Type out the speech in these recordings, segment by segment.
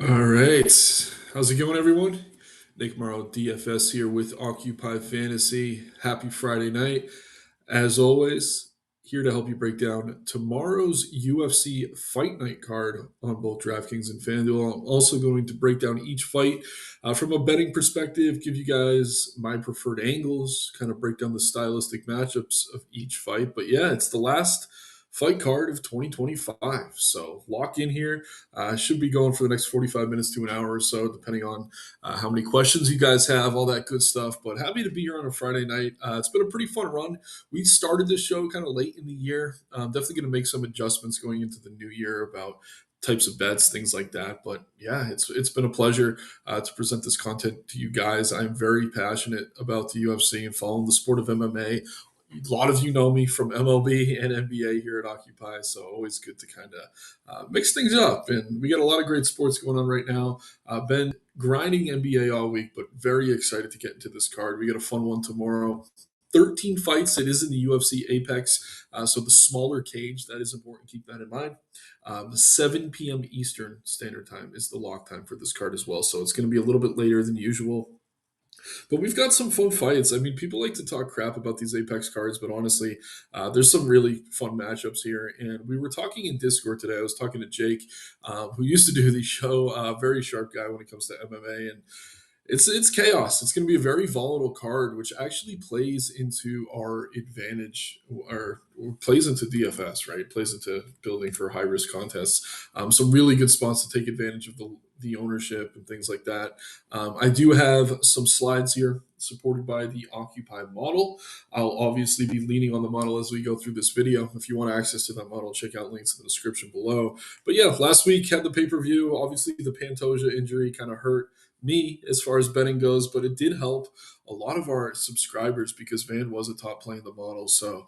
All right. How's it going, everyone? Nick Morrow, DFS here with Occupy Fantasy. Happy Friday night. As always, here to help you break down tomorrow's UFC Fight Night card on both DraftKings and FanDuel. I'm also going to break down each fight from a betting perspective, give you guys my preferred angles, kind of break down the stylistic matchups of each fight. But yeah, it's the last fight card of 2025. So lock in here. Should be going for the next 45 minutes to an hour or so, depending on how many questions you guys have, all that good stuff. But happy to be here on a Friday night. It's been a pretty fun run. We started this show kind of late in the year. Definitely going to make some adjustments going into the new year about types of bets, things like that. But yeah, it's been a pleasure to present this content to you guys. I'm very passionate about the UFC and following the sport of MMA. A lot of you know me from MLB and NBA here at Occupy, so always good to kind of mix things up. And we got a lot of great sports going on right now. Been grinding NBA all week, but very excited to get into this card. We got a fun one tomorrow. 13 fights. It is in the UFC Apex, so the smaller cage. That is important. Keep that in mind. 7 p.m. Eastern Standard Time is the lock time for this card as well, so it's going to be a little bit later than usual. But we've got some fun fights. I mean, people like to talk crap about these Apex cards, but honestly, there's some really fun matchups here. And we were talking in Discord today. I was talking to Jake, who used to do the show. Very sharp guy when it comes to MMA, and it's chaos. It's going to be a very volatile card, which actually plays into our advantage, or plays into DFS, right? Plays into building for high risk contests. Some really good spots to take advantage of the ownership and things like that. I do have some slides here supported by the Occupy model. I'll obviously be leaning on the model as we go through this video. If you want access to that model, check out links in the description below. But yeah, last week had the pay per view. Obviously, the Pantoja injury kind of hurt me as far as betting goes, but it did help a lot of our subscribers because Van was a top play in the model. So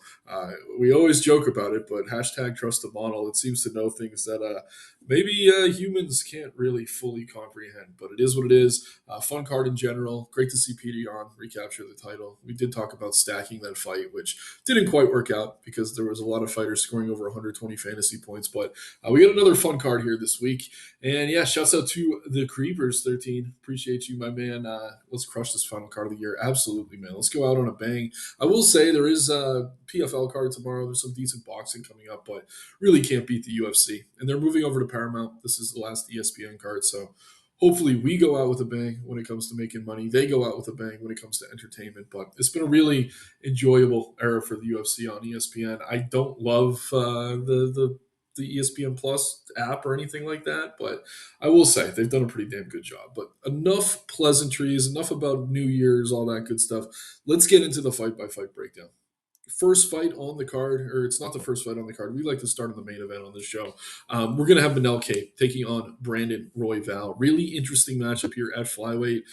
we always joke about it, but hashtag trust the model. It seems to know things that maybe humans can't really fully comprehend, but it is what it is. Fun card in general. Great to see PD on recapture the title. We did talk about stacking that fight, which didn't quite work out because there was a lot of fighters scoring over 120 fantasy points. But we got another fun card here this week. And yeah, shouts out to the Creepers 13. Appreciate you, my man. Let's crush this final card of the year. Absolutely, man. Let's go out on a bang. I will say there is a PFL card tomorrow. There's some decent boxing coming up, but really can't beat the UFC. And they're moving over to Paramount. This is the last ESPN card. So hopefully we go out with a bang when it comes to making money. They go out with a bang when it comes to entertainment. But it's been a really enjoyable era for the UFC on ESPN. I don't love the ESPN Plus app or anything like that, but I will say they've done a pretty damn good job. But enough pleasantries, enough about New Year's, all that good stuff. Let's get into the fight by fight breakdown. First fight on the card, or it's not the first fight on the card. We like to start on the main event on this show. We're going to have Manel Kape taking on Brandon Royval. Really interesting matchup here at flyweight.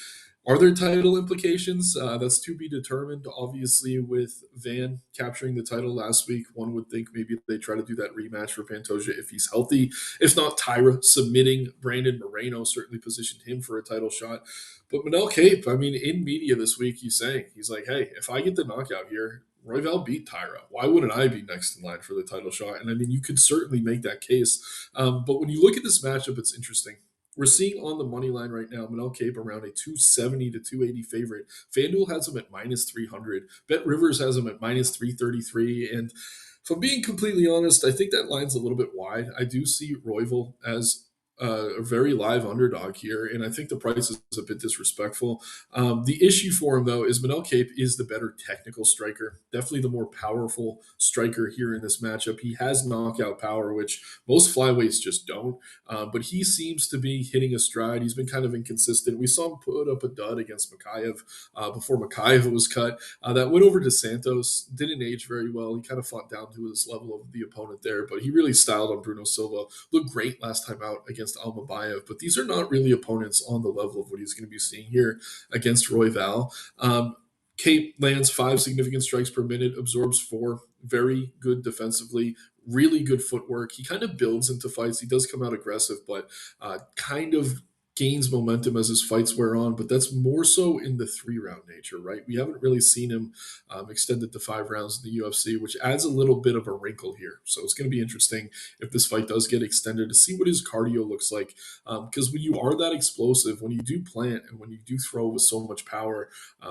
Are there title implications? That's to be determined. Obviously, with Van capturing the title last week, one would think maybe they try to do that rematch for Pantoja if he's healthy. If not, Tyra submitting Brandon Moreno certainly positioned him for a title shot. But Manel Kape, I mean, in media this week, he's like, hey, if I get the knockout here, Royval beat Tyra. Why wouldn't I be next in line for the title shot? And I mean, you could certainly make that case. But when you look at this matchup, it's interesting. We're seeing on the money line right now, Manel Kape around a 270 to 280 favorite. FanDuel has him at minus 300. Bet Rivers has him at minus 333. And if I'm being completely honest, I think that line's a little bit wide. I do see Royval as a very live underdog here, and I think the price is a bit disrespectful. The issue for him, though, is Manel Kape is the better technical striker, definitely the more powerful striker here in this matchup. He has knockout power, which most flyweights just don't, but he seems to be hitting a stride. He's been kind of inconsistent. We saw him put up a dud against Makayev before Makayev was cut. That went over to Santos, didn't age very well. He kind of fought down to his level of the opponent there, but he really styled on Bruno Silva. Looked great last time out against Almabayev, but these are not really opponents on the level of what he's going to be seeing here against Royval. Kape lands 5 significant strikes per minute, absorbs 4, very good defensively, really good footwork. He kind of builds into fights. He does come out aggressive, but kind of gains momentum as his fights wear on, but that's more so in the 3-round nature, right? We haven't really seen him extend it to 5 rounds in the UFC, which adds a little bit of a wrinkle here. So it's going to be interesting if this fight does get extended to see what his cardio looks like. Because when you are that explosive, when you do plant and when you do throw with so much power,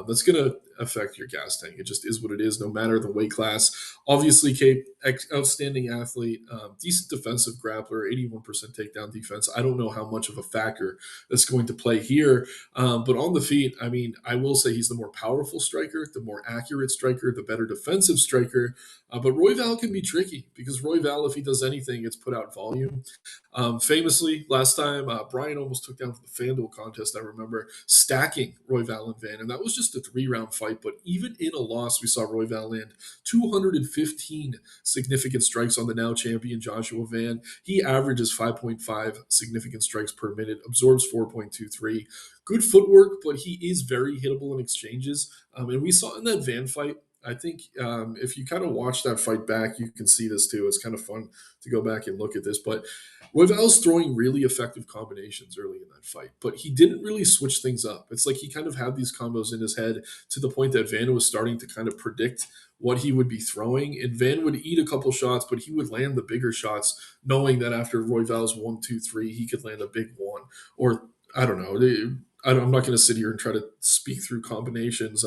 that's going to affect your gas tank. It just is what it is, no matter the weight class. Obviously, Kape, outstanding athlete, decent defensive grappler, 81% takedown defense. I don't know how much of a factor that's going to play here. But on the feet, I mean, I will say he's the more powerful striker, the more accurate striker, the better defensive striker. But Royval can be tricky because Royval, if he does anything, it's put out volume. Famously, last time, Brian almost took down the FanDuel contest, I remember, stacking Royval and Van. And that was just a 3-round fight. But even in a loss, we saw Royval land 215 significant strikes on the now champion Joshua Van. He averages 5.5 significant strikes per minute, absorbs 4.23. Good footwork, but he is very hittable in exchanges. And we saw in that Van fight, I think if you kind of watch that fight back, you can see this too. It's kind of fun to go back and look at this. But Royval's throwing really effective combinations early in that fight, but he didn't really switch things up. It's like he kind of had these combos in his head to the point that Van was starting to kind of predict what he would be throwing. And Van would eat a couple shots, but he would land the bigger shots, knowing that after Royval's 1, 2, 3, he could land a big one. Or I don't know. I'm not going to sit here and try to speak through combinations.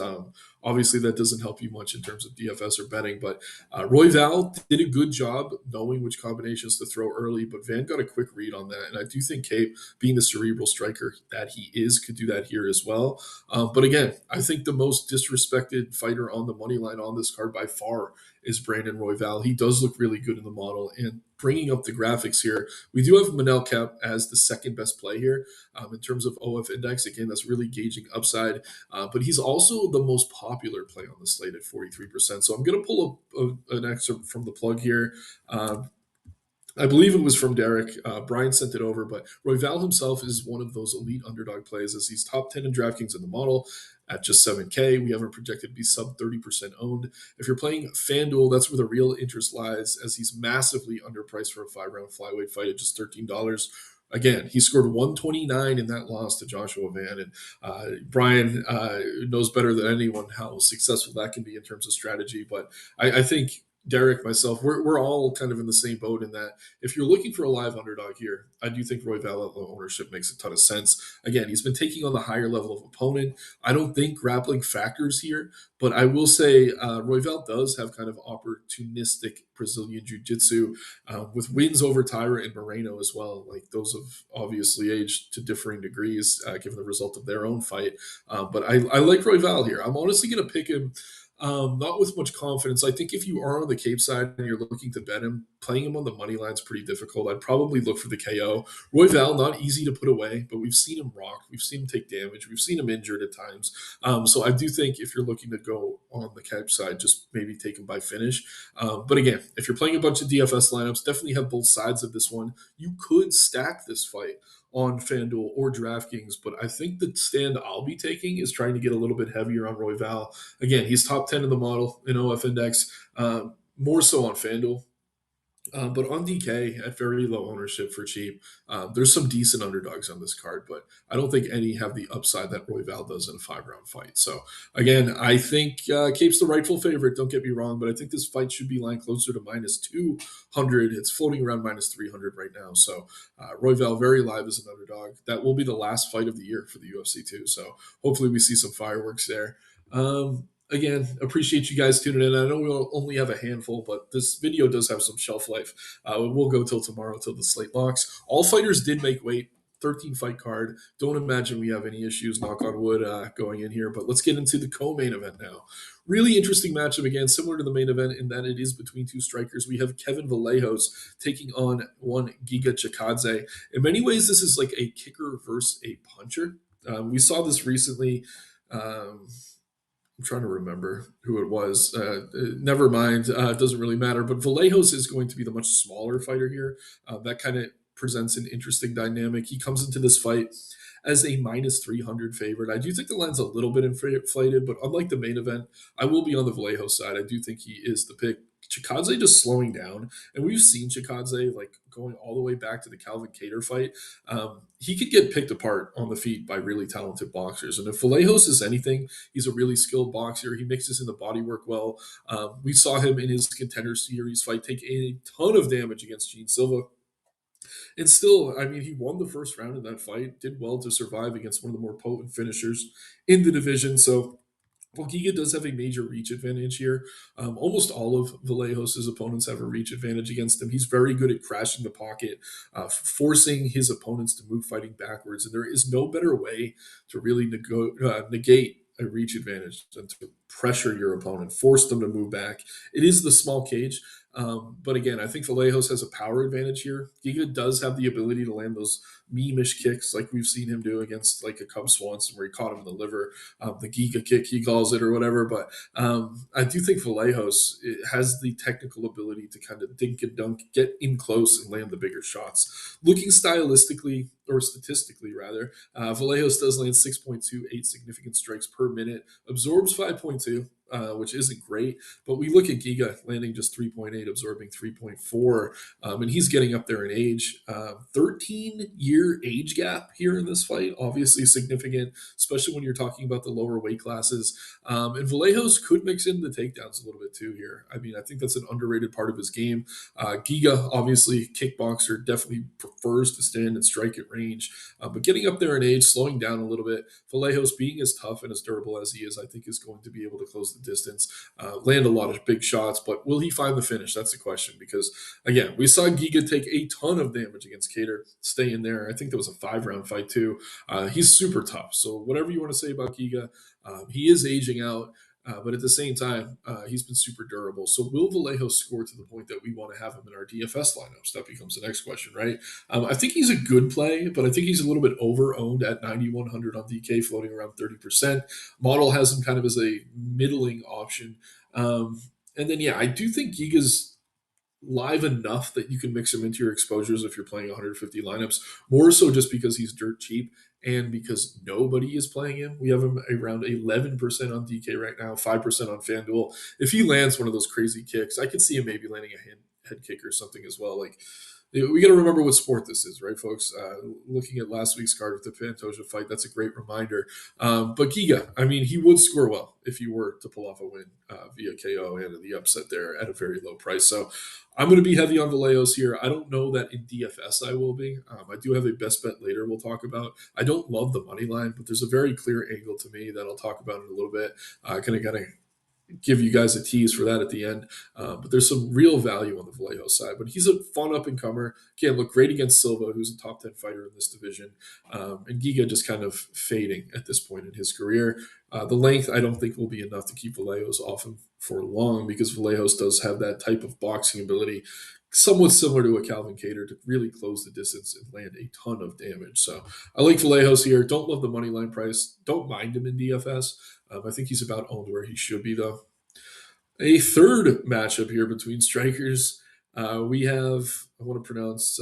Obviously, that doesn't help you much in terms of DFS or betting, but Royval did a good job knowing which combinations to throw early, but Van got a quick read on that. And I do think Kape, being the cerebral striker that he is, could do that here as well. But again, I think the most disrespected fighter on the money line on this card by far is Brandon Royval. He does look really good in the model. And bringing up the graphics here, we do have Manel Kape as the second best play here in terms of OF index. Again, that's really gauging upside. But he's also the most popular play on the slate at 43%. So I'm going to pull up an excerpt from the plug here. I believe it was from Derek. Brian sent it over, but Royval himself is one of those elite underdog plays as he's top 10 in DraftKings in the model at just 7K. We have him projected to be sub 30% owned. If you're playing FanDuel, that's where the real interest lies as he's massively underpriced for a 5-round flyweight fight at just $13. Again, he scored 129 in that loss to Joshua Van. And Brian knows better than anyone how successful that can be in terms of strategy. But I think Derek, myself, we're all kind of in the same boat in that if you're looking for a live underdog here, I do think Royval ownership makes a ton of sense. Again, he's been taking on the higher level of opponent. I don't think grappling factors here, but I will say Royval does have kind of opportunistic Brazilian jiu-jitsu with wins over Tyra and Moreno as well. Like those have obviously aged to differing degrees given the result of their own fight. But I like Royval here. I'm honestly going to pick him not with much confidence. I think if you are on the Kape side and you're looking to bet him, playing him on the money line is pretty difficult. I'd probably look for the KO. Royval, not easy to put away, but we've seen him rock. We've seen him take damage. We've seen him injured at times. So I do think if you're looking to go on the Kape side, just maybe take him by finish. But again, if you're playing a bunch of DFS lineups, definitely have both sides of this one. You could stack this fight on FanDuel or DraftKings, but I think the stand I'll be taking is trying to get a little bit heavier on Royval. Again, he's top 10 in the model in OF index, more so on FanDuel. But on DK at very low ownership for cheap, there's some decent underdogs on this card, but I don't think any have the upside that Royval does in a 5-round fight. So again, I think Kape's the rightful favorite. Don't get me wrong, but I think this fight should be lying closer to minus 200. It's floating around minus 300 right now. So Royval very live as an underdog. That will be the last fight of the year for the UFC too. So hopefully we see some fireworks there. Again, appreciate you guys tuning in. I know we'll only have a handful, but this video does have some shelf life. We'll go till tomorrow, till the slate locks. All fighters did make weight. 13 fight card. Don't imagine we have any issues, knock on wood, going in here. But let's get into the co-main event now. Really interesting matchup, again, similar to the main event in that it is between two strikers. We have Kevin Vallejos taking on one Giga Chikadze. In many ways, this is like a kicker versus a puncher. We saw this recently. I'm trying to remember who it was. Never mind. It doesn't really matter. But Vallejos is going to be the much smaller fighter here. That kind of presents an interesting dynamic. He comes into this fight as a minus 300 favorite. I do think the line's a little bit inflated, but unlike the main event, I will be on the Vallejo side. I do think he is the pick. Chikadze just slowing down, and we've seen Chikadze like going all the way back to the Calvin Kattar fight. He could get picked apart on the feet by really talented boxers, and if Vallejos is anything, he's a really skilled boxer. He mixes in the body work well. We saw him in his Contender Series fight take a ton of damage against Gene Silva. And still, I mean, he won the first round in that fight, did well to survive against one of the more potent finishers in the division. So well, Giga does have a major reach advantage here. Almost all of Vallejos' opponents have a reach advantage against him. He's very good at crashing the pocket, forcing his opponents to move fighting backwards. And there is no better way to really negate a reach advantage than to pressure your opponent, force them to move back. It is the small cage. But again, I think Vallejos has a power advantage here. Giga does have the ability to land those meme-ish kicks like we've seen him do against like a Cub Swanson where he caught him in the liver, the Giga kick he calls it or whatever. But I do think Vallejos has the technical ability to kind of dink and dunk, get in close and land the bigger shots. Looking stylistically, or statistically rather, Vallejos does land 6.28 significant strikes per minute, absorbs 5.2, which isn't great. But we look at Giga landing just 3.8, absorbing 3.4, and he's getting up there in age. 13-year age gap here in this fight, obviously significant, especially when you're talking about the lower weight classes. And Vallejos could mix in the takedowns a little bit too here. I mean, I think that's an underrated part of his game. Giga, obviously, kickboxer, definitely prefers to stand and strike at range. But getting up there in age, slowing down a little bit, Vallejos being as tough and as durable as he is, I think is going to be able to close the distance, land a lot of big shots. But will he find the finish? That's the question. Because, again, we saw Giga take a ton of damage against Kattar, stay in there. I think that was a 5-round fight too. He's super tough. So whatever you want to say about Giga, he is aging out. But at the same time, he's been super durable. So will Vallejo score to the point that we want to have him in our DFS lineups? That becomes the next question, right? I think he's a good play, but I think he's a little bit over-owned at 9,100 on DK, floating around 30%. Model has him kind of as a middling option. And then, yeah, I do think Giga's live enough that you can mix him into your exposures if you're playing 150 lineups, more so just because he's dirt cheap and because nobody is playing him. We have him around 11% on DK right now, 5% on FanDuel. If he lands one of those crazy kicks, I could see him maybe landing a head kick or something as well. Like, we got to remember what sport this is, right, folks? Looking at last week's card with the Pantoja fight, that's a great reminder. But Giga, I mean, he would score well if he were to pull off a win via KO and the upset there at a very low price. So I'm going to be heavy on Vallejos here. I don't know that in DFS I will be. I do have a best bet later we'll talk about. I don't love the money line, but there's a very clear angle to me that I'll talk about in a little bit. Kind of give you guys a tease for that at the end. But there's some real value on the Vallejo side. But he's a fun up-and-comer. Can look great against Silva, who's a top 10 fighter in this division. And Giga just kind of fading at this point in his career. The length, I don't think, will be enough to keep Vallejos off him for long because Vallejos does have that type of boxing ability, somewhat similar to a Calvin Kattar, to really close the distance and land a ton of damage. So I like Vallejos here. Don't love the money line price. Don't mind him in DFS. I think he's about owned where he should be, though. A third matchup here between strikers. We have, I want to pronounce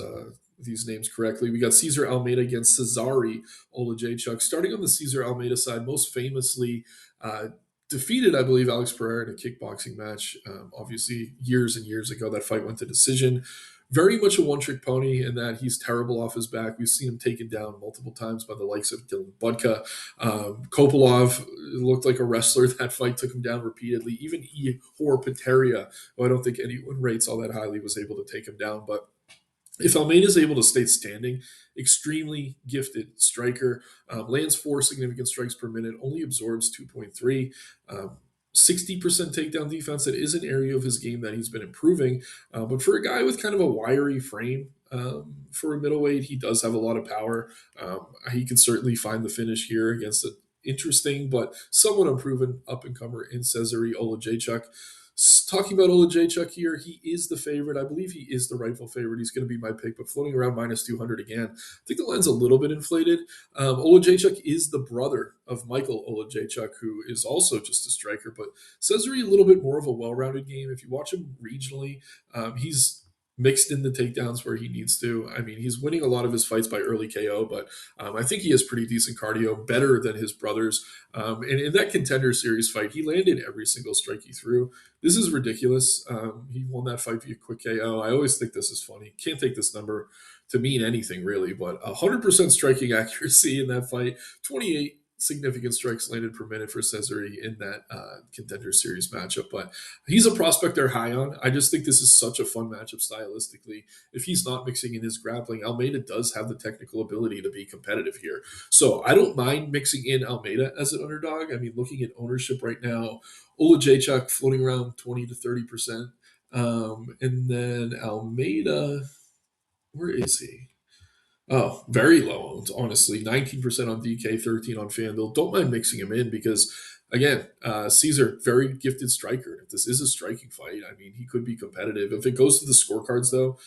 these names correctly. We got Cesar Almeida against Cezary Oleksiejczuk. Starting on the Cesar Almeida side, most famously defeated, I believe, Alex Pereira in a kickboxing match. Obviously, years and years ago, that fight went to decision. Very much a one-trick pony in that he's terrible off his back. We've seen him taken down multiple times by the likes of Dylan Budka. Kopylov looked like a wrestler. That fight took him down repeatedly. Even Ihor Peteria, who I don't think anyone rates all that highly, was able to take him down. But if Almeida is able to stay standing, extremely gifted striker, lands 4 significant strikes per minute, only absorbs 2.3. 60% takedown defense. That is an area of his game that he's been improving. But for a guy with kind of a wiry frame, for a middleweight, he does have a lot of power. He can certainly find the finish here against an interesting but somewhat unproven up-and-comer in Cezary Oleksiejczuk. Talking about Oleksiejczuk here, he is the favorite. I believe he is the rightful favorite. He's going to be my pick, but floating around minus 200 again. I think the line's a little bit inflated. Oleksiejczuk is the brother of Michael Oleksiejczuk, who is also just a striker, but Cezary a little bit more of a well-rounded game. If you watch him regionally, he's mixed in the takedowns where he needs to. I mean, he's winning a lot of his fights by early KO, but I think he has pretty decent cardio, better than his brothers. And in that Contender Series fight, he landed every single strike he threw. This is ridiculous. He won that fight via quick KO. I always think this is funny. Can't take this number to mean anything really, but 100% striking accuracy in that fight, 28 significant strikes landed per minute for Cesare in that Contender Series matchup. But he's a prospect they're high on. I just think this is such a fun matchup stylistically. If he's not mixing in his grappling, Almeida does have the technical ability to be competitive here. So I don't mind mixing in Almeida as an underdog. I mean, looking at ownership right now, Oleksiejczuk floating around 20 to 30%. And then Almeida, where is he? Oh, very low owned, honestly. 19% on DK, 13 on FanDuel. Don't mind mixing him in because, again, Caesar, very gifted striker. If this is a striking fight, I mean, he could be competitive. If it goes to the scorecards, though,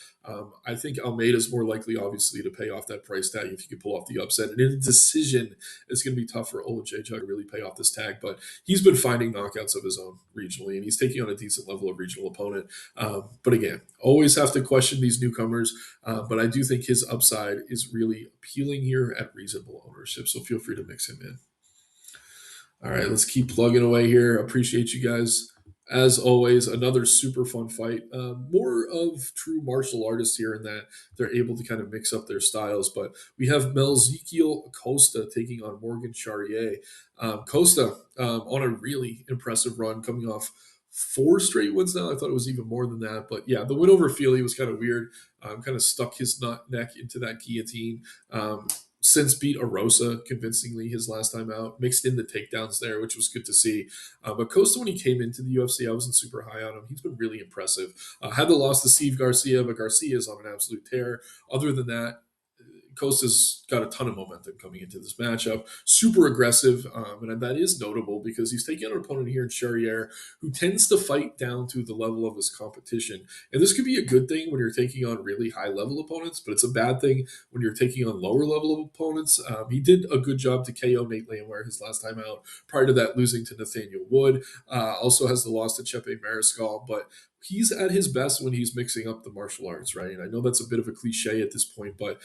I think Almeida is more likely, obviously, to pay off that price tag if you can pull off the upset. And in a decision, it's going to be tough for Oleksiejczuk to really pay off this tag. But he's been finding knockouts of his own regionally, and he's taking on a decent level of regional opponent. But again, always have to question these newcomers. But I do think his upside is really appealing here at reasonable ownership. So feel free to mix him in. All right, let's keep plugging away here. Appreciate you guys. As always, another super fun fight. More of true martial artists here in that they're able to kind of mix up their styles. But we have Melzikiel Costa taking on Morgan Charriere. Costa on a really impressive run, coming off 4 straight wins now. I thought it was even more than that. But yeah, the win over Feely was kind of weird. Kind of stuck his neck into that guillotine. Since beat Arosa convincingly his last time out, mixed in the takedowns there, which was good to see. But Costa, when he came into the UFC, I wasn't super high on him. He's been really impressive. Had the loss to Steve Garcia, but Garcia is on an absolute tear. Other than that, Costa's got a ton of momentum coming into this matchup. Super aggressive, and that is notable because he's taking on an opponent here in Charriere who tends to fight down to the level of his competition. And this could be a good thing when you're taking on really high-level opponents, but it's a bad thing when you're taking on lower-level opponents. He did a good job to KO Nate Landwehr his last time out. Prior to that, losing to Nathaniel Wood. Also has the loss to Chepe Mariscal, but he's at his best when he's mixing up the martial arts, right? And I know that's a bit of a cliche at this point, but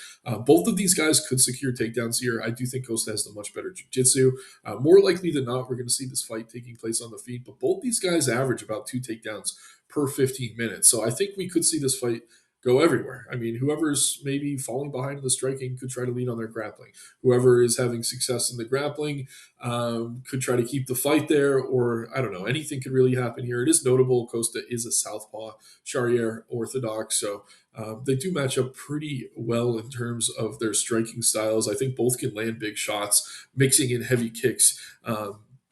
both of these guys could secure takedowns here. I do think Costa has the much better jiu-jitsu. More likely than not, we're going to see this fight taking place on the feet, but both these guys average about 2 takedowns per 15 minutes. So I think we could see this fight go everywhere. I mean, whoever's maybe falling behind in the striking could try to lean on their grappling. Whoever is having success in the grappling could try to keep the fight there, or I don't know, anything could really happen here. It is notable Costa is a southpaw, Charriere orthodox, so they do match up pretty well in terms of their striking styles. I think both can land big shots, mixing in heavy kicks.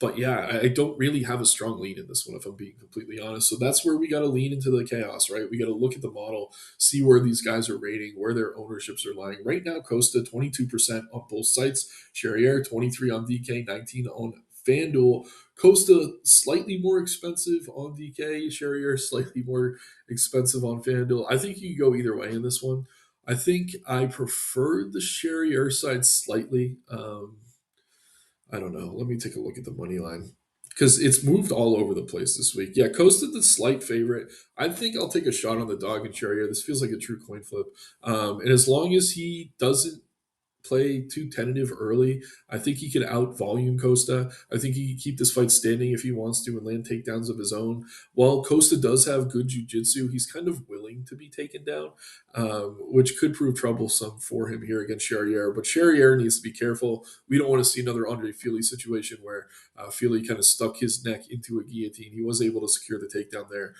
But yeah, I don't really have a strong lean in this one, if I'm being completely honest. So that's where we got to lean into the chaos, right? We got to look at the model, see where these guys are rating, where their ownerships are lying. Right now, Costa, 22% on both sites. Charriere, 23 on DK, 19 on FanDuel. Costa, slightly more expensive on DK. Charriere, slightly more expensive on FanDuel. I think you can go either way in this one. I think I prefer the Charriere side slightly. I don't know. Let me take a look at the money line because it's moved all over the place this week. Yeah, Costa the slight favorite. I think I'll take a shot on the dog and Charriere. This feels like a true coin flip. And as long as he doesn't play too tentative early, I think he can out volume Costa. I think he can keep this fight standing if he wants to and land takedowns of his own. While Costa does have good jiu-jitsu, he's kind of willing to be taken down, which could prove troublesome for him here against Charriere. But Charriere needs to be careful. We don't want to see another Andre Feely situation where Feely kind of stuck his neck into a guillotine. He was able to secure the takedown there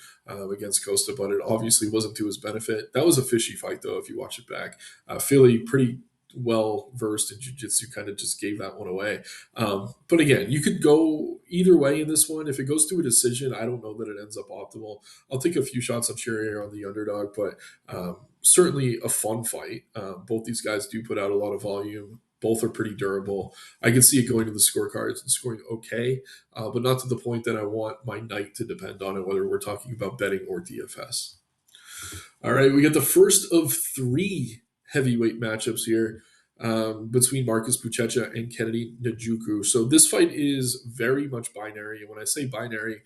against Costa, but it obviously wasn't to his benefit. That was a fishy fight, though, if you watch it back. Feely pretty well versed in jiu-jitsu kind of just gave that one away. But again, you could go either way in this one. If it goes to a decision, I don't know that it ends up optimal. I'll take a few shots on Charriere on the underdog, but certainly a fun fight. Both these guys do put out a lot of volume. Both are pretty durable. I can see it going to the scorecards and scoring okay, but not to the point that I want my night to depend on it, whether we're talking about betting or DFS. All right, we got the first of 3 heavyweight matchups here. between Marcus Buchecha and Kennedy Njoku. So this fight is very much binary. And when I say binary,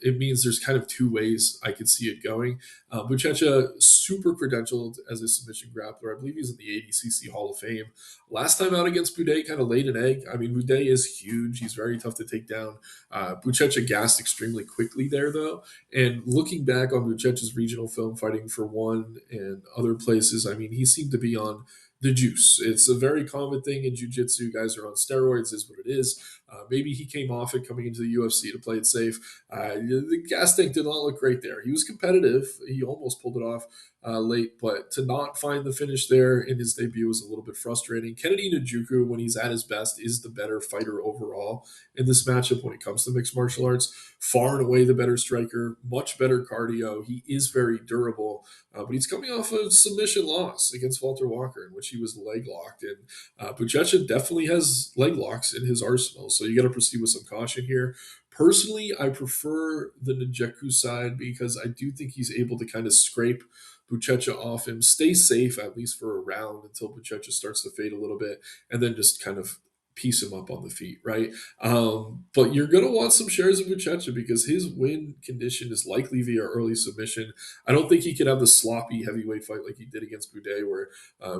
it means there's kind of two ways I could see it going. Buchecha, super credentialed as a submission grappler. I believe he's in the ADCC Hall of Fame. Last time out against Boudet, kind of laid an egg. I mean, Boudet is huge. He's very tough to take down. Buchecha gassed extremely quickly there, though. And looking back on Buchecha's regional film fighting for one and other places, I mean, he seemed to be on the juice. It's a very common thing in jiu-jitsu. Guys are on steroids, is what it is. Maybe he came off it coming into the UFC to play it safe. The gas tank did not look great there. He was competitive. He almost pulled it off late, but to not find the finish there in his debut was a little bit frustrating. Kennedy Njoku, when he's at his best, is the better fighter overall in this matchup when it comes to mixed martial arts. Far and away the better striker, much better cardio. He is very durable, but he's coming off a submission loss against Walter Walker, in which he was leg locked. And Buchecha definitely has leg locks in his arsenal, so you got to proceed with some caution here. Personally, I prefer the Njoku side because I do think he's able to kind of scrape Buchecha off him, stay safe at least for a round until Buchecha starts to fade a little bit, and then just kind of piece him up on the feet, right? But you're going to want some shares of Buchecha because his win condition is likely via early submission. I don't think he could have the sloppy heavyweight fight like he did against Boudet where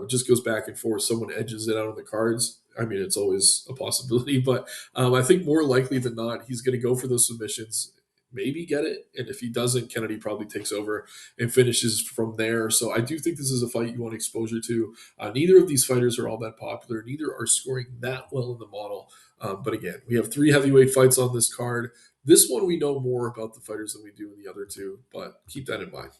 it just goes back and forth. Someone edges it out on the cards. I mean, it's always a possibility, but I think more likely than not, he's going to go for those submissions, maybe get it. And if he doesn't, Kennedy probably takes over and finishes from there. So I do think this is a fight you want exposure to. Neither of these fighters are all that popular. Neither are scoring that well in the model. But again, we have 3 heavyweight fights on this card. This one, we know more about the fighters than we do in the other two, but keep that in mind.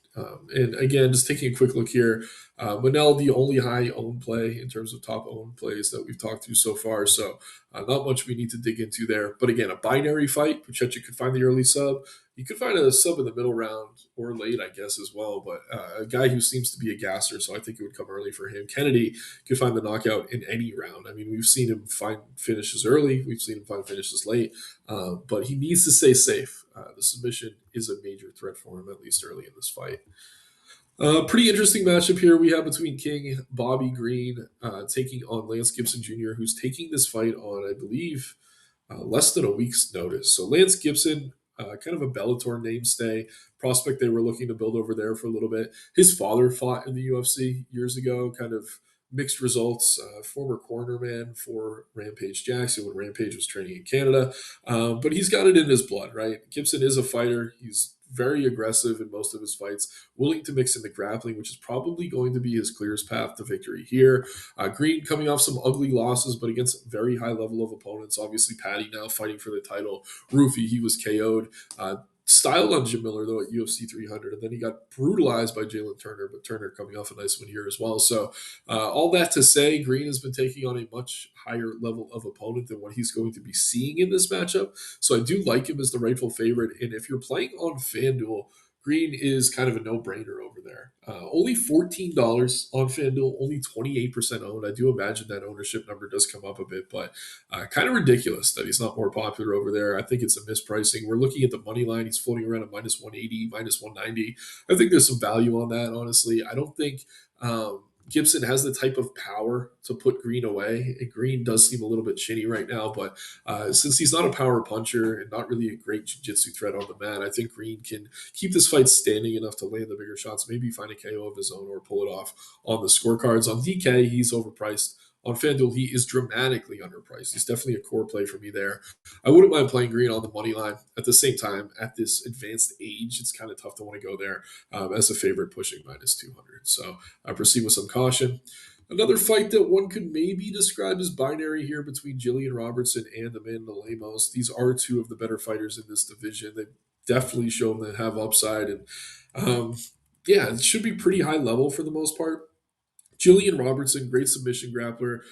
And again, just taking a quick look here, Manel, the only high owned play in terms of top owned plays that we've talked through so far. So not much we need to dig into there. But again, a binary fight. Puchecha could find the early sub. You could find a sub in the middle round or late, I guess, as well. But a guy who seems to be a gasser, so I think it would come early for him. Kennedy could find the knockout in any round. I mean, we've seen him find finishes early. We've seen him find finishes late. But he needs to stay safe. The submission is a major threat for him, at least early in this fight. Pretty interesting matchup here we have between King Bobby Green taking on Lance Gibson Jr., who's taking this fight on, I believe, less than a week's notice. So Lance Gibson, kind of a Bellator namestay, prospect they were looking to build over there for a little bit. His father fought in the UFC years ago, kind of mixed results, former cornerman for Rampage Jackson when Rampage was training in Canada. But he's got it in his blood, right? Gibson is a fighter. He's very aggressive in most of his fights, willing to mix in the grappling, which is probably going to be his clearest path to victory here. Green coming off some ugly losses, but against very high level of opponents. Obviously, Patty now fighting for the title. Rufy, he was KO'd. Styled on Jim Miller, though, at UFC 300, and then he got brutalized by Jalen Turner, but Turner coming off a nice win here as well. So all that to say, Green has been taking on a much higher level of opponent than what he's going to be seeing in this matchup. So I do like him as the rightful favorite. And if you're playing on FanDuel, Green is kind of a no-brainer over there. Only $14 on FanDuel, only 28% owned. I do imagine that ownership number does come up a bit, but kind of ridiculous that he's not more popular over there. I think it's a mispricing. We're looking at the money line. He's floating around at minus 180, minus 190. I think there's some value on that, honestly. I don't think Gibson has the type of power to put Green away. And Green does seem a little bit chinny right now, but since he's not a power puncher and not really a great jiu-jitsu threat on the mat, I think Green can keep this fight standing enough to land the bigger shots, maybe find a KO of his own or pull it off on the scorecards. On DK, he's overpriced. On FanDuel, he is dramatically underpriced. He's definitely a core play for me there. I wouldn't mind playing Green on the money line. At the same time, at this advanced age, it's kind of tough to want to go there as a favorite pushing minus 200. So I proceed with some caution. Another fight that one could maybe describe as binary here between Jillian Robertson and Amanda Lemos. These are two of the better fighters in this division. They've definitely shown to have upside. And yeah, it should be pretty high level for the most part. Jillian Robertson, great submission grappler,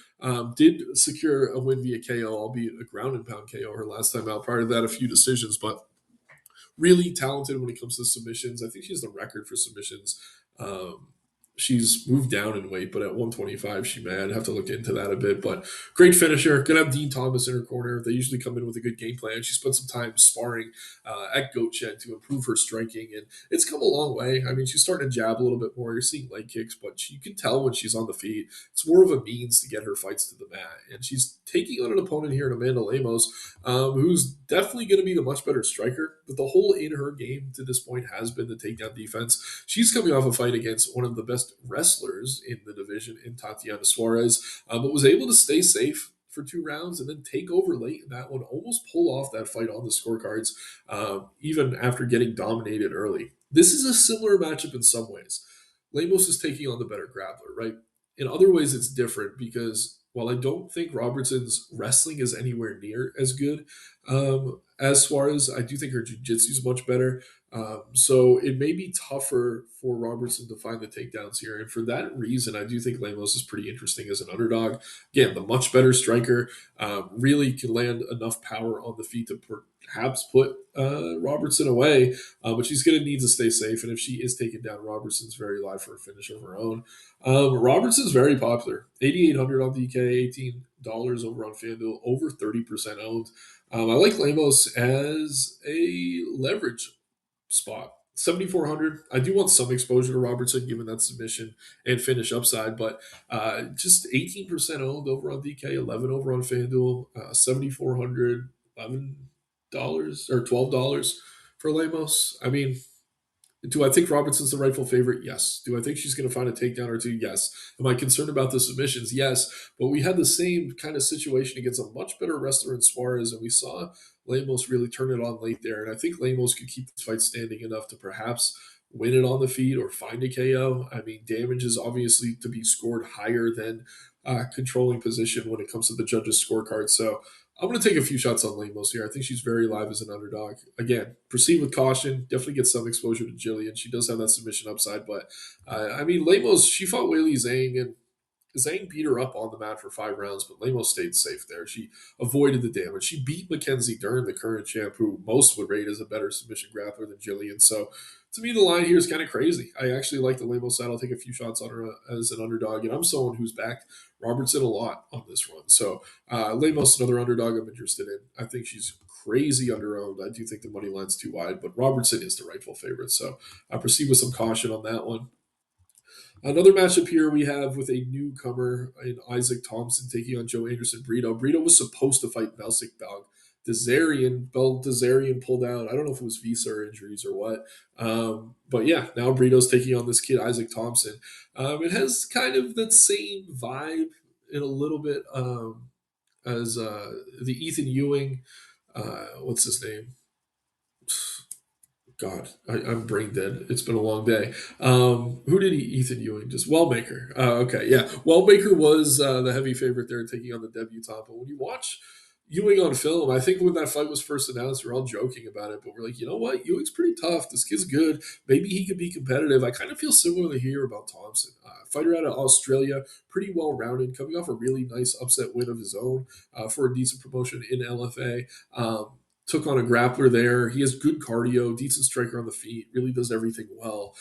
did secure a win via KO, albeit a ground and pound KO her last time out. Prior to that, a few decisions, but really talented when it comes to submissions. I think she has the record for submissions she's moved down in weight, but at 125, she may. I'd have to look into that a bit. But great finisher. Gonna have Dean Thomas in her corner. They usually come in with a good game plan. She spent some time sparring at Goat Shed to improve her striking, and it's come a long way. I mean, she's starting to jab a little bit more. You're seeing leg kicks, but you can tell when she's on the feet. It's more of a means to get her fights to the mat. And she's taking on an opponent here in Amanda Lemos, who's definitely going to be the much better striker. But the hole in her game to this point has been the takedown defense. She's coming off a fight against one of the best wrestlers in the division in Tatiana Suarez, but was able to stay safe for 2 rounds and then take over late in that one, almost pull off that fight on the scorecards, even after getting dominated early. This is a similar matchup in some ways. Lemos is taking on the better grappler, right? In other ways, it's different because while I don't think Robertson's wrestling is anywhere near as good as Suarez, I do think her jiu-jitsu is much better. So it may be tougher for Robertson to find the takedowns here. And for that reason, I do think Lemos is pretty interesting as an underdog. Again, the much better striker really can land enough power on the feet to perhaps put Robertson away. But she's going to need to stay safe. And if she is taken down, Robertson's very live for a finish of her own. Robertson's very popular. 8,800 on DK, $18 over on FanDuel, over 30% owned. I like Lemos as a leverage spot. 7,400. I do want some exposure to Robertson given that submission and finish upside, but just 18% owned over on DK, 11 over on FanDuel, 7,400, $11 or $12 for Lemos. I mean, do I think Robertson's the rightful favorite? Yes. Do I think she's going to find a takedown or two? Yes. Am I concerned about the submissions? Yes. But we had the same kind of situation against a much better wrestler in Suarez, and we saw Lemos really turn it on late there. And I think Lemos could keep this fight standing enough to perhaps win it on the feet or find a KO. I mean, damage is obviously to be scored higher than controlling position when it comes to the judges' scorecard. So I'm going to take a few shots on Lemos here. I think she's very live as an underdog. Again, proceed with caution. Definitely get some exposure to Jillian. She does have that submission upside, but I mean, Lemos, she fought Weili Zhang, and Zhang beat her up on the mat for 5 rounds, but Lemos stayed safe there. She avoided the damage. She beat Mackenzie Dern, the current champ, who most would rate as a better submission grappler than Jillian. So to me, the line here is kind of crazy. I actually like the Lemos side. I'll take a few shots on her as an underdog, and I'm someone who's backed Robertson a lot on this run. So Lemos, another underdog I'm interested in. I think she's crazy underowned. I do think the money line's too wide, but Robertson is the rightful favorite. So I proceed with some caution on that one. Another matchup here we have with a newcomer in Isaac Thompson taking on Joe Anderson Brito. Brito was supposed to fight Melsik Dazarian. Dazarian pulled out. I don't know if it was visa or injuries or what. But yeah, now Brito's taking on this kid, Isaac Thompson. It has kind of that same vibe in a little bit as the Ethan Ewing. What's his name? God, I'm brain dead. It's been a long day. Who did Ethan Ewing? Just Wellmaker. Okay, yeah. Wellmaker was the heavy favorite there taking on the debutante. But when you watch Ewing on film, I think when that fight was first announced, we are all joking about it. But we're like, you know what? Ewing's pretty tough. This kid's good. Maybe he could be competitive. I kind of feel similarly here about Thompson. Fighter out of Australia, pretty well-rounded, coming off a really nice upset win of his own for a decent promotion in LFA. Took on a grappler there. He has good cardio, decent striker on the feet, really does everything well.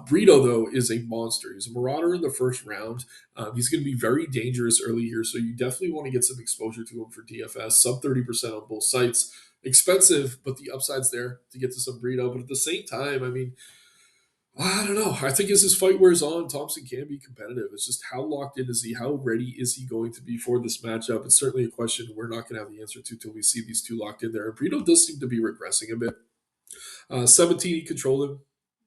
Brito, though, is a monster. He's a marauder in the first round. He's going to be very dangerous early here, so you definitely want to get some exposure to him for DFS. Sub 30% on both sites. Expensive, but the upside's there to get to some Brito. But at the same time, I mean, I don't know. I think as this fight wears on, Thompson can be competitive. It's just how locked in is he? How ready is he going to be for this matchup? It's certainly a question we're not going to have the answer to till we see these two locked in there. And Brito does seem to be regressing a bit. 17, he controlled him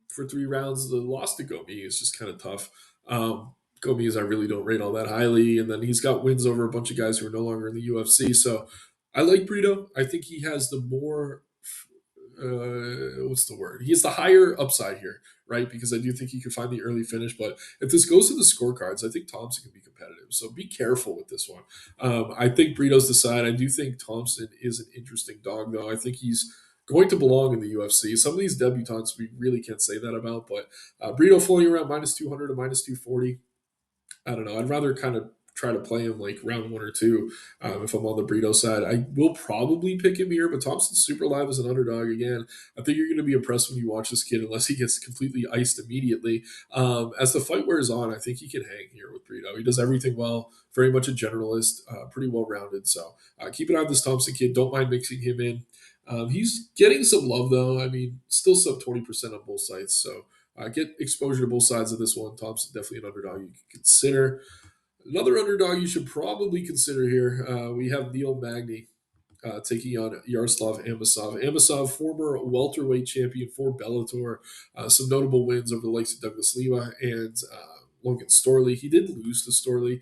for 3 rounds. The loss to Gomi is just kind of tough. Gomi is I really don't rate all that highly. And then he's got wins over a bunch of guys who are no longer in the UFC. So I like Brito. I think he has the more what's the word? He has the higher upside here, right? Because I do think he could find the early finish. But if this goes to the scorecards, I think Thompson can be competitive. So be careful with this one. I think Brito's the side. I do think Thompson is an interesting dog, though. I think he's going to belong in the UFC. Some of these debutantes we really can't say that about. But Brito floating around minus 200 to minus 240. I don't know. I'd rather kind of try to play him like round 1 or 2 if I'm on the Brito side. I will probably pick him here, but Thompson's super live as an underdog again. I think you're going to be impressed when you watch this kid, unless he gets completely iced immediately. As the fight wears on, I think he can hang here with Brito. He does everything well, very much a generalist, pretty well rounded. So keep an eye on this Thompson kid. Don't mind mixing him in. He's getting some love, though. I mean, still sub 20% on both sides. So get exposure to both sides of this one. Thompson definitely an underdog you can consider. Another underdog you should probably consider here. We have Neil Magny taking on Yaroslav Amosov. Amosov, former welterweight champion for Bellator, some notable wins over the likes of Douglas Lima and Logan Storley. He did lose to Storley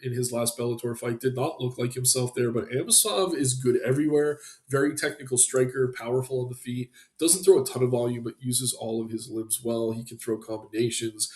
in his last Bellator fight. Did not look like himself there, but Amosov is good everywhere. Very technical striker, powerful on the feet. Doesn't throw a ton of volume, but uses all of his limbs well. He can throw combinations.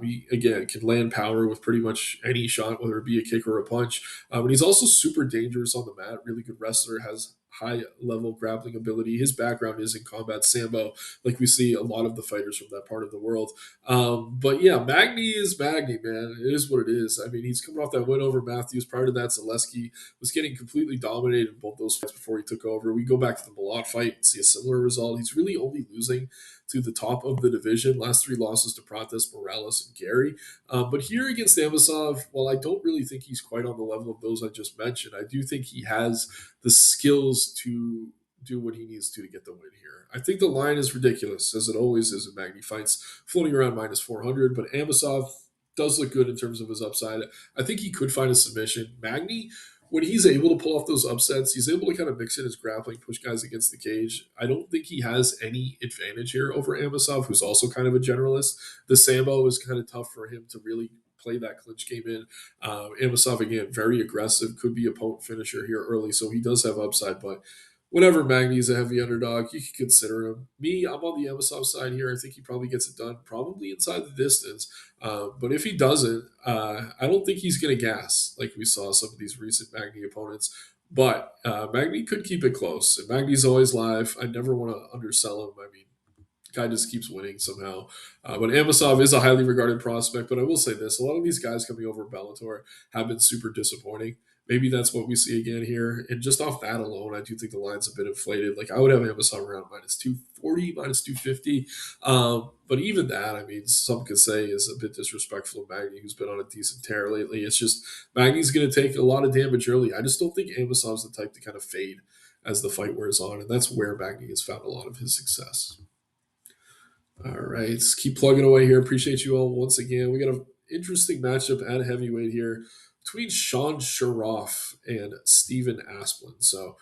He, again, can land power with pretty much any shot, whether it be a kick or a punch. And he's also super dangerous on the mat. Really good wrestler, has high level grappling ability. His background is in combat sambo, like we see a lot of the fighters from that part of the world. But yeah, Magny is Magny, man. It is what it is. I mean, he's coming off that win over Matthews. Prior to that, Zaleski was getting completely dominated in both those fights before he took over. We go back to the Malott fight and see a similar result. He's really only losing to the top of the division. Last 3 losses to Prates, Morales, and Gary. But here against Amosov, while I don't really think he's quite on the level of those I just mentioned, I do think he has the skills to do what he needs to get the win here. I think the line is ridiculous, as it always is in Magny fights, floating around minus 400, but Amosov does look good in terms of his upside. I think he could find a submission. Magny, when he's able to pull off those upsets, he's able to kind of mix in his grappling, push guys against the cage. I don't think he has any advantage here over Amosov, who's also kind of a generalist. The Sambo is kind of tough for him to really play that clinch game in. Amosov, again, very aggressive, could be a potent finisher here early, so he does have upside, but whenever Magny's a heavy underdog, you can consider him. Me, I'm on the Amosov side here. I think he probably gets it done, probably inside the distance. But if he doesn't, I don't think he's going to gas like we saw some of these recent Magny opponents. But Magny could keep it close. And Magny's always live. I never want to undersell him. I mean, guy just keeps winning somehow. But Amosov is a highly regarded prospect. But I will say this: a lot of these guys coming over Bellator have been super disappointing. Maybe that's what we see again here. And just off that alone, I do think the line's a bit inflated. Like, I would have Amosov around minus 240, minus 250. But even that, I mean, some could say is a bit disrespectful of Magny, who's been on a decent tear lately. It's just Magny's going to take a lot of damage early. I just don't think Amosov's the type to kind of fade as the fight wears on. And that's where Magny has found a lot of his success. All right, let's keep plugging away here. Appreciate you all once again. We got an interesting matchup at heavyweight here between Sean Sharroff and Steven Asplin. So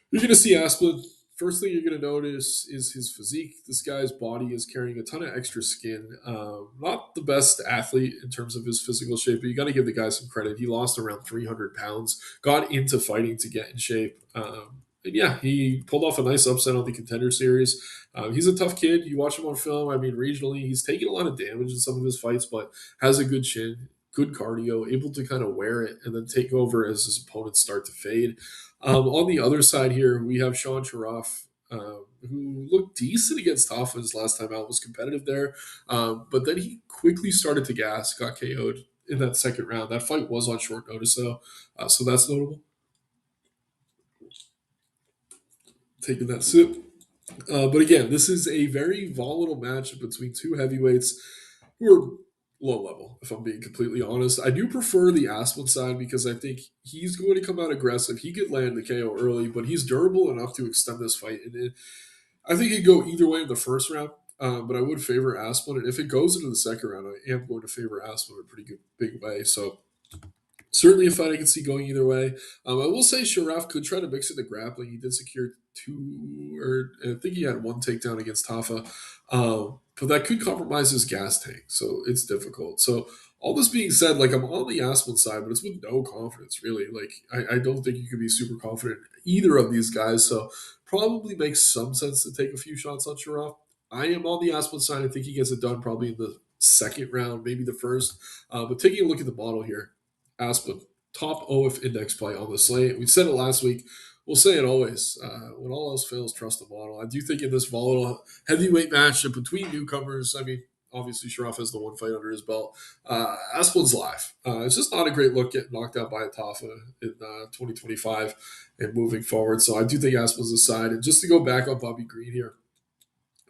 you're going to see Asplin. First thing you're going to notice is his physique. This guy's body is carrying a ton of extra skin. Not the best athlete in terms of his physical shape, but you got to give the guy some credit. He lost around 300 pounds, got into fighting to get in shape. And yeah, he pulled off a nice upset on the Contender Series. He's a tough kid. You watch him on film. I mean, regionally, he's taken a lot of damage in some of his fights, but has a good chin, good cardio, able to kind of wear it and then take over as his opponents start to fade. On the other side here, we have Sean Sharroff, who looked decent against Hoffa his last time out, was competitive there. But then he quickly started to gas, got KO'd in that second round. That fight was on short notice, though, so that's notable. Taking that sip. But again, this is a very volatile matchup between two heavyweights who are low level, if I'm being completely honest. I do prefer the Asplin side because I think he's going to come out aggressive. He could land the KO early, but he's durable enough to extend this fight. And I think it could go either way in the first round, but I would favor Asplin. And if it goes into the second round, I am going to favor Asplin in a pretty good big way. So certainly a fight I can see going either way. I will say Sharroff could try to mix in the grappling. He did secure I think he had one takedown against Hoffa. But that could compromise his gas tank, so it's difficult. So all this being said, like, I'm on the Asplin side, but it's with no confidence, really. Like, I don't think you can be super confident in either of these guys, so probably makes some sense to take a few shots on Sharroff. I am on the Asplin side. I think he gets it done probably in the second round, maybe the first. But taking a look at the model here, Asplin, top OF index play on the slate. We said it last week. We'll say it always. When all else fails, trust the model. I do think in this volatile heavyweight matchup between newcomers, I mean, obviously Sharaf has the one fight under his belt. Asplin's live. It's just not a great look getting knocked out by Atafa in 2025 and moving forward. So I do think Asplin's aside. And just to go back on Bobby Green here,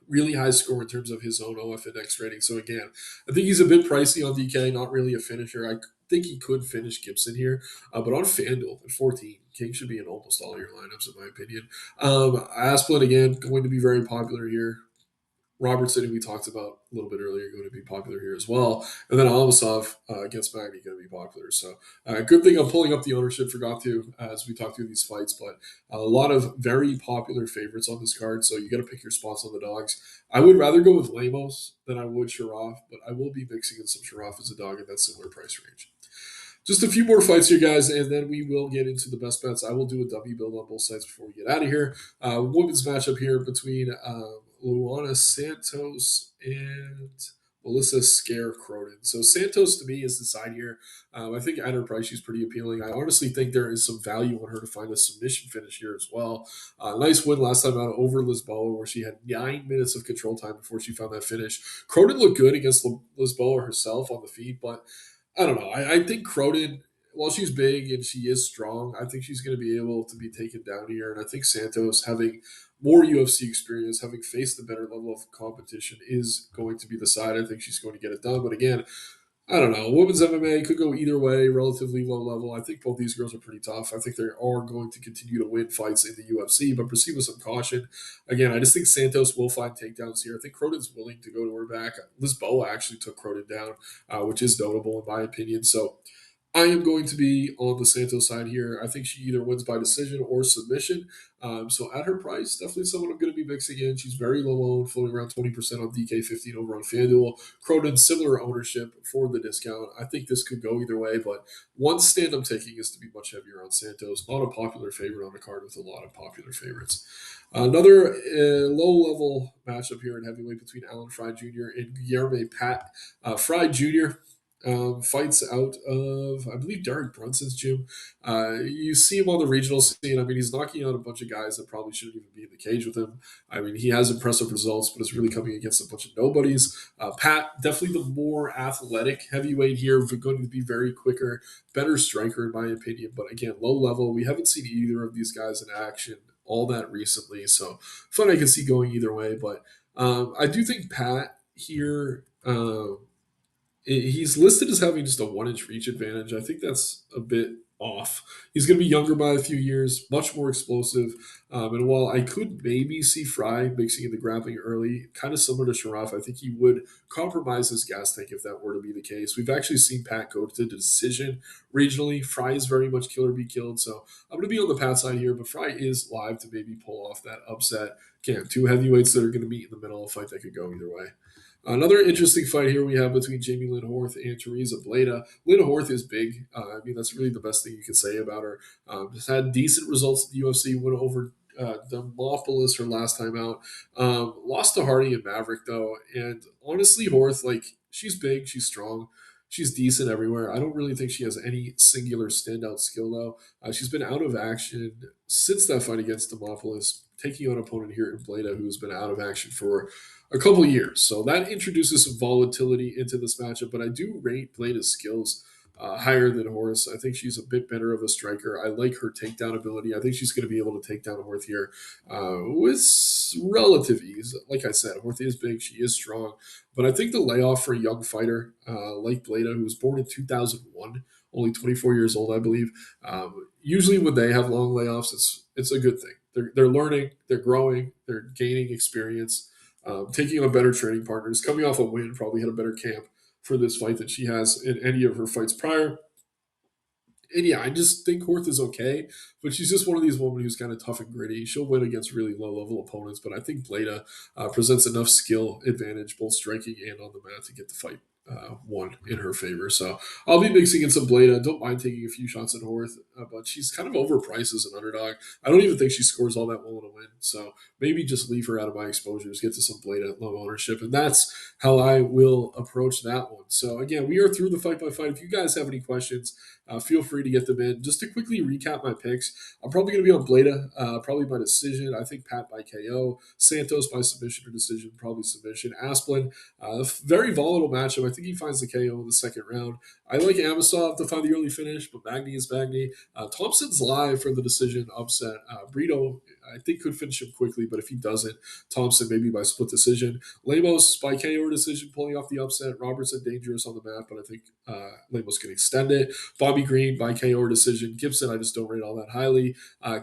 really high score in terms of his own OF index rating. So again, I think he's a bit pricey on DK, not really a finisher. I think he could finish Gibson here, but on FanDuel at 14, King should be in almost all your lineups, in my opinion. Asplin, again, going to be very popular here. Robertson, who we talked about a little bit earlier, going to be popular here as well. And then Amosov against Magny going to be popular. So good thing I'm pulling up the ownership, forgot to, as we talk through these fights. But a lot of very popular favorites on this card. So you got to pick your spots on the dogs. I would rather go with Lemos than I would Sharaf, but I will be mixing in some Sharaf as a dog at that similar price range. Just a few more fights here, guys, and then we will get into the best bets. I will do a W build on both sides before we get out of here. Women's matchup here between Luana Santos and Melissa Scare Cronin. So Santos, to me, is the side here. I think at her price, she's pretty appealing. I honestly think there is some value on her to find a submission finish here as well. Nice win last time out over Lisboa, where she had 9 minutes of control time before she found that finish. Cronin looked good against Lisboa herself on the feet, but I don't know. I think Cronin, while she's big and she is strong, I think she's going to be able to be taken down here. And I think Santos, having more UFC experience, having faced a better level of competition, is going to be the side. I think she's going to get it done. But again, I don't know. Women's MMA could go either way, relatively low level. I think both these girls are pretty tough. I think they are going to continue to win fights in the UFC, but proceed with some caution. Again, I just think Santos will find takedowns here. I think Cronin's willing to go to her back. Lisboa actually took Cronin down, which is notable in my opinion. So I am going to be on the Santos side here. I think she either wins by decision or submission. So at her price, definitely someone I'm going to be mixing in. She's very low owned, floating around 20% on DK15 over on FanDuel. Cronin, similar ownership for the discount. I think this could go either way, but one stand I'm taking is to be much heavier on Santos. Not a popular favorite on a card with a lot of popular favorites. Another low-level matchup here in heavyweight between Alan Fry Jr. and Guillermo Pat. Fry Jr. Fights out of, I believe, Derek Brunson's gym. You see him on the regional scene. I mean, he's knocking out a bunch of guys that probably shouldn't even be in the cage with him. I mean, he has impressive results, but it's really coming against a bunch of nobodies. Pat, definitely the more athletic heavyweight here, going to be very quicker, better striker, in my opinion. But again, low level. We haven't seen either of these guys in action all that recently. So, fun I can see going either way. But I do think Pat here. He's listed as having just a 1 inch reach advantage. I think that's a bit off. He's going to be younger by a few years, much more explosive. And while I could maybe see Fry mixing in the grappling early, kind of similar to Sharaf, I think he would compromise his gas tank if that were to be the case. We've actually seen Pat go to the decision regionally. Fry is very much kill or be killed. So I'm going to be on the Pat side here, but Fry is live to maybe pull off that upset. Again, two heavyweights that are going to meet in the middle of a fight that could go either way. Another interesting fight here we have between Jamie Lynn Horth and Teresa Bleda. Lynn Horth is big. I mean, that's really the best thing you can say about her. Has had decent results at the UFC. Went over Demopolis her last time out. Lost to Hardy and Maverick, though. And honestly, Horth, she's big, she's strong. She's decent everywhere. I don't really think she has any singular standout skill, though. She's been out of action since that fight against Demopolis, taking on an opponent here in Bleda who's been out of action for a couple years. So that introduces some volatility into this matchup, but I do rate Bleda's skills higher than Horth. I think she's a bit better of a striker. I like her takedown ability. I think she's going to be able to take down Horth here with relative ease. Like I said, Horth is big. She is strong. But I think the layoff for a young fighter like Bleda, who was born in 2001, only 24 years old, I believe, usually when they have long layoffs, it's a good thing. They're learning, they're growing, they're gaining experience, taking on better training partners, coming off a win, probably had a better camp for this fight than she has in any of her fights prior. And yeah, I just think Horth is okay, but she's just one of these women who's kind of tough and gritty. She'll win against really low-level opponents, but I think Bleda presents enough skill advantage, both striking and on the mat, to get the fight one in her favor. So I'll be mixing in some Bleda. Don't mind taking a few shots at Horth, but she's kind of overpriced as an underdog. I don't even think she scores all that well in a win. So maybe just leave her out of my exposures, get to some Bleda at low ownership. And that's how I will approach that one. So again, we are through the fight by fight. If you guys have any questions, feel free to get them in. Just to quickly recap my picks, I'm probably going to be on Bleda, probably by decision. I think Pat by KO, Santos by submission or decision, probably submission. Asplin, very volatile matchup. I think he finds the KO in the second round. I like Amosov to find the early finish, but Magny is Magny. Thompson's live for the decision upset. Brito, I think, could finish him quickly, but if he doesn't, Thompson maybe by split decision. Lemos by KO or decision, pulling off the upset. Robertson dangerous on the map, but I think Lemos can extend it. Bobby Green by KO or decision. Gibson, I just don't rate all that highly.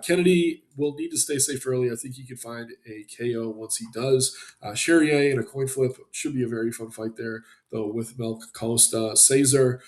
Kennedy will need to stay safe early. I think he can find a KO once he does. Charriere and a coin flip should be a very fun fight there, though, with Milk, Costa, Caesar.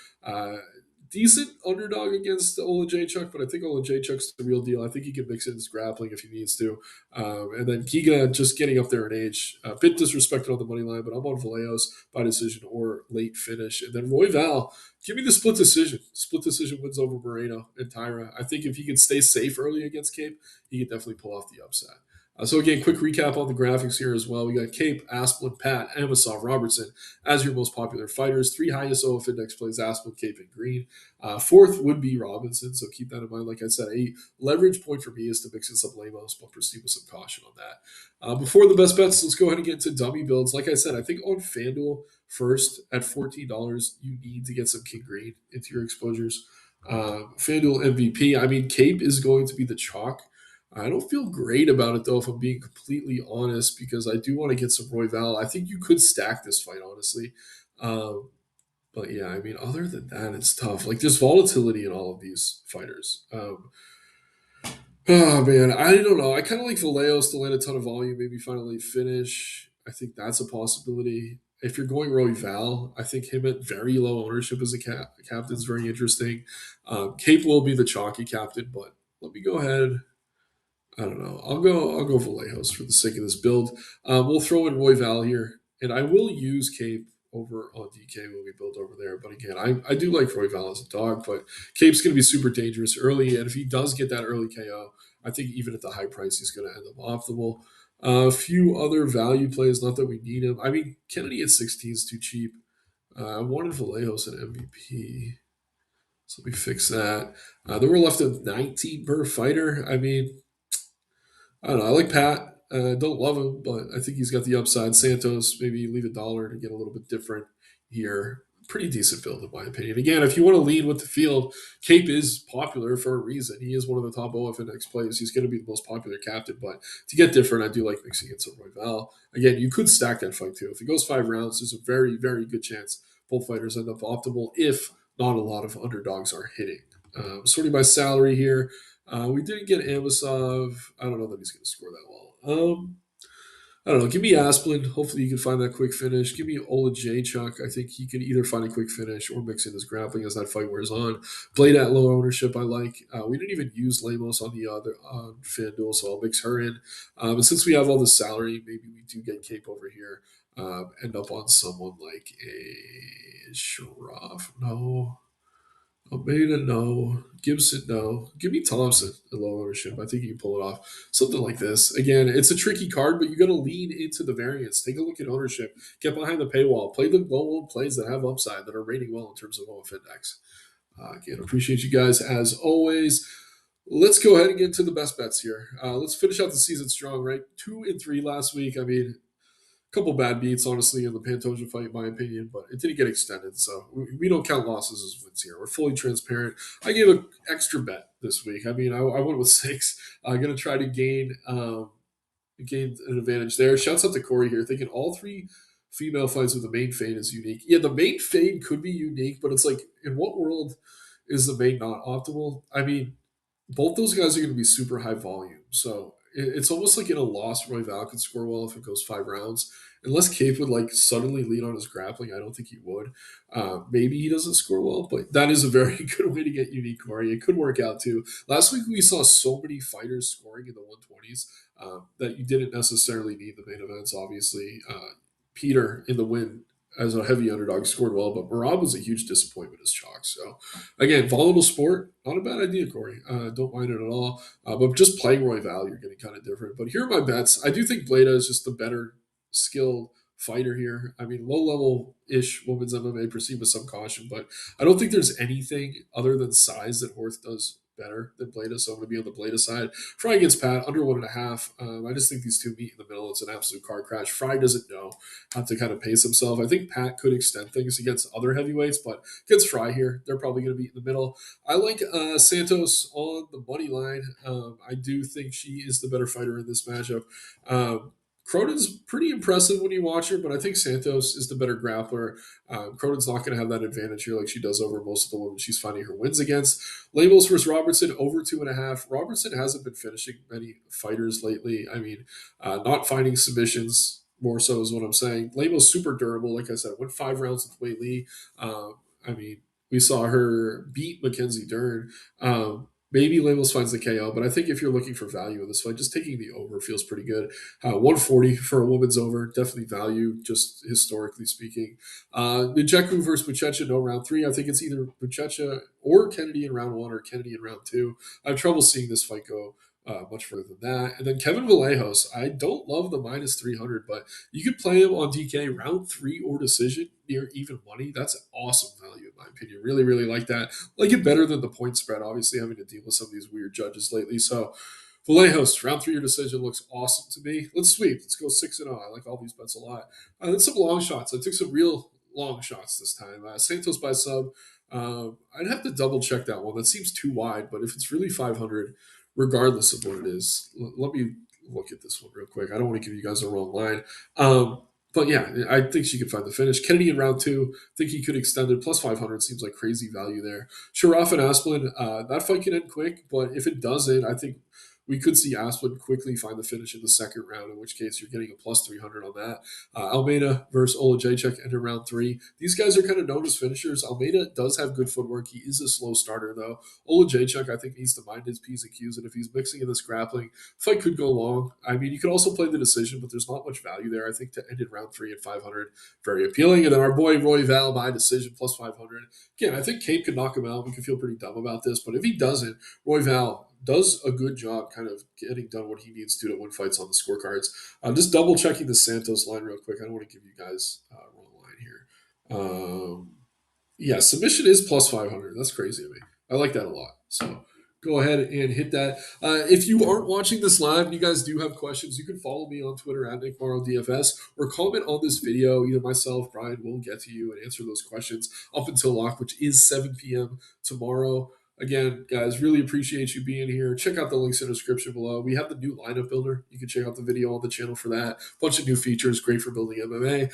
Decent underdog against Oleksiejczuk, but I think Oleksiejczuk's the real deal. I think he can mix in his grappling if he needs to. And then Giga just getting up there in age. A bit disrespected on the money line, but I'm on Vallejo's by decision or late finish. And then Royval, give me the split decision. Split decision wins over Moreno and Tyra. I think if he can stay safe early against Kape, he can definitely pull off the upset. So again, quick recap on the graphics here as well. We got Kape, Asplin, Pat, Amosov, Robertson as your most popular fighters. 3 highest OF index plays: Asplin, Kape, and Green. Fourth would be Robinson, so keep that in mind. Like I said, a leverage point for me is to mix in some Lemos, but proceed with some caution on that. Before the best bets, let's go ahead and get into dummy builds. Like I said, I think on FanDuel first at $14, you need to get some King Green into your exposures. FanDuel MVP. I mean, Kape is going to be the chalk. I don't feel great about it, though, if I'm being completely honest, because I do want to get some Royval. I think you could stack this fight, honestly. But yeah, I mean, other than that, it's tough. Like, there's volatility in all of these fighters. Oh, man, I don't know. I kind of like Vallejo's to land a ton of volume, maybe finally finish. I think that's a possibility. If you're going Royval, I think him at very low ownership as a captain is very interesting. Cape will be the chalky captain, but let me go ahead. I don't know. I'll go Vallejo's for the sake of this build. We'll throw in Royval here, and I will use Cape over on DK when we build over there. But again, I do like Royval as a dog, but Cape's going to be super dangerous early, and if he does get that early KO, I think even at the high price, he's going to end up optimal. A few other value plays, not that we need him. I mean, Kennedy at 16 is too cheap. I wanted Vallejo's at MVP. So we fix that. Then we're left with 19 per fighter. I mean, I don't know. I like Pat. Don't love him, but I think he's got the upside. Santos, maybe leave $1 to get a little bit different here. Pretty decent build, in my opinion. Again, if you want to lead with the field, Cape is popular for a reason. He is one of the top OF index players. He's going to be the most popular captain, but to get different, I do like mixing in some Royval. Again, you could stack that fight too. If it goes 5 rounds, there's a very, very good chance both fighters end up optimal if not a lot of underdogs are hitting. Sorting by salary here. We didn't get Amosov. I don't know that he's going to score that well. I don't know. Give me Asplin. Hopefully, you can find that quick finish. Give me Oleksiejczuk. I think he can either find a quick finish or mix in his grappling as that fight wears on. Blade at low ownership, I like. We didn't even use Lemos on the other on FanDuel, so I'll mix her in. And since we have all the salary, maybe we do get Cape over here. End up on someone like a Sharaf. No. Almeida, no. Gibson, no. Give me Thompson at low ownership. I think you can pull it off. Something like this. Again, it's a tricky card, but you got to lean into the variance. Take a look at ownership. Get behind the paywall. Play the low plays that have upside, that are rating well in terms of OF index. Again, appreciate you guys as always. Let's go ahead and get into the best bets here. Let's finish out the season strong, right? 2-3 last week. I mean, couple bad beats, honestly, in the Pantoja fight, in my opinion, but it didn't get extended. So we don't count losses as wins here. We're fully transparent. I gave an extra bet this week. I mean, I went with 6. I'm going to try to gain an advantage there. Shouts out to Corey here, thinking all 3 female fights with the main fade is unique. Yeah, the main fade could be unique, but it's like, in what world is the main not optimal? I mean, both those guys are going to be super high volume. So it's almost like in a loss, Royval could score well if it goes 5 rounds. Unless Cape would like suddenly lead on his grappling, I don't think he would. Maybe he doesn't score well, but that is a very good way to get unique, Corey. It could work out too. Last week we saw so many fighters scoring in the 120s that you didn't necessarily need the main events. Obviously, Peter in the win as a heavy underdog, scored well, but Marab was a huge disappointment as chalk. So, again, volatile sport, not a bad idea, Corey. Don't mind it at all. But just playing Royval, you're getting kind of different. But here are my bets. I do think Bleda is just the better skilled fighter here. I mean, low level ish women's MMA, proceed with some caution, but I don't think there's anything other than size that Horth does better than Bleda. So I'm going to be on the Bleda side. Fry against Pat, under 1.5. I just think these two meet in the middle. It's an absolute car crash. Fry doesn't know how to kind of pace himself. I think Pat could extend things against other heavyweights, but against Fry here, they're probably going to be in the middle. I like Santos on the money line. I do think she is the better fighter in this matchup. Cronin's pretty impressive when you watch her, but I think Santos is the better grappler. Cronin's not going to have that advantage here like she does over most of the women she's finding her wins against. Lemos versus Robertson, over 2.5. Robertson hasn't been finishing many fighters lately. I mean, not finding submissions more so is what I'm saying. Lemos super durable. Like I said, went 5 rounds with Wei Lee. I mean, we saw her beat Mackenzie Dern. Maybe Lemos finds the KO, but I think if you're looking for value in this fight, just taking the over feels pretty good. 140 for a woman's over, definitely value, just historically speaking. Njeku versus Buchecha, no round 3. I think it's either Buchecha or Kennedy in round 1 or Kennedy in round 2. I have trouble seeing this fight go much further than that. And then Kevin Vallejos, I don't love the minus 300, but you could play him on DK round 3 or decision near even money. That's awesome value in my opinion. Really, really like that. Like it better than the point spread, obviously having to deal with some of these weird judges lately. So Vallejos, round 3 or decision looks awesome to me. Let's sweep. Let's go 6-0. I like all these bets a lot. Then some long shots. I took some real long shots this time. Santos by sub. I'd have to double check that one. That seems too wide, but if it's really 500, regardless of what it is, let me look at this one real quick. I don't want to give you guys a wrong line. But yeah, I think she could find the finish. Kennedy in round 2, think he could extend it. Plus 500 seems like crazy value there. Sharaf and Asplin, that fight can end quick, but if it doesn't, I think we could see Asplin quickly find the finish in the second round, in which case you're getting a plus 300 on that. Almeida versus Oleksiejczuk into round 3. These guys are kind of known as finishers. Almeida does have good footwork. He is a slow starter, though. Oleksiejczuk, I think, needs to mind his P's and Q's, and if he's mixing in this grappling, fight could go long. I mean, you could also play the decision, but there's not much value there. I think to end in round 3 at 500, very appealing. And then our boy Royval by decision, plus 500. Again, I think Kape could knock him out. We could feel pretty dumb about this, but if he doesn't, Royval does a good job kind of getting done what he needs to win fights on the scorecards. Just double checking the Santos line real quick. I don't want to give you guys wrong line here. Yeah, submission is plus 500. That's crazy to me. I like that a lot. So go ahead and hit that. If you aren't watching this live and you guys do have questions, you can follow me on Twitter at NickMorrowDFS or comment on this video. Either myself, Brian will get to you and answer those questions up until lock, which is 7 p.m. tomorrow. Again, guys, really appreciate you being here. Check out the links in the description below. We have the new lineup builder. You can check out the video on the channel for that. Bunch of new features, great for building MMA.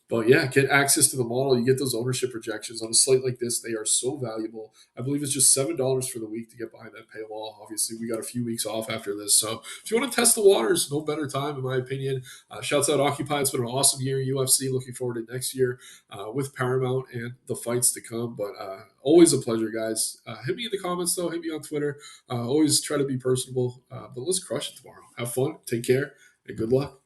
But yeah, get access to the model. You get those ownership projections on a slate like this. They are so valuable. I believe it's just $7 for the week to get behind that paywall. Obviously, we got a few weeks off after this. So if you want to test the waters, no better time, in my opinion. Shouts out Occupy. It's been an awesome year in UFC. Looking forward to next year with Paramount and the fights to come. But always a pleasure, guys. Hit me in the comments, though. Hit me on Twitter. Always try to be personable. But let's crush it tomorrow. Have fun. Take care. And good luck.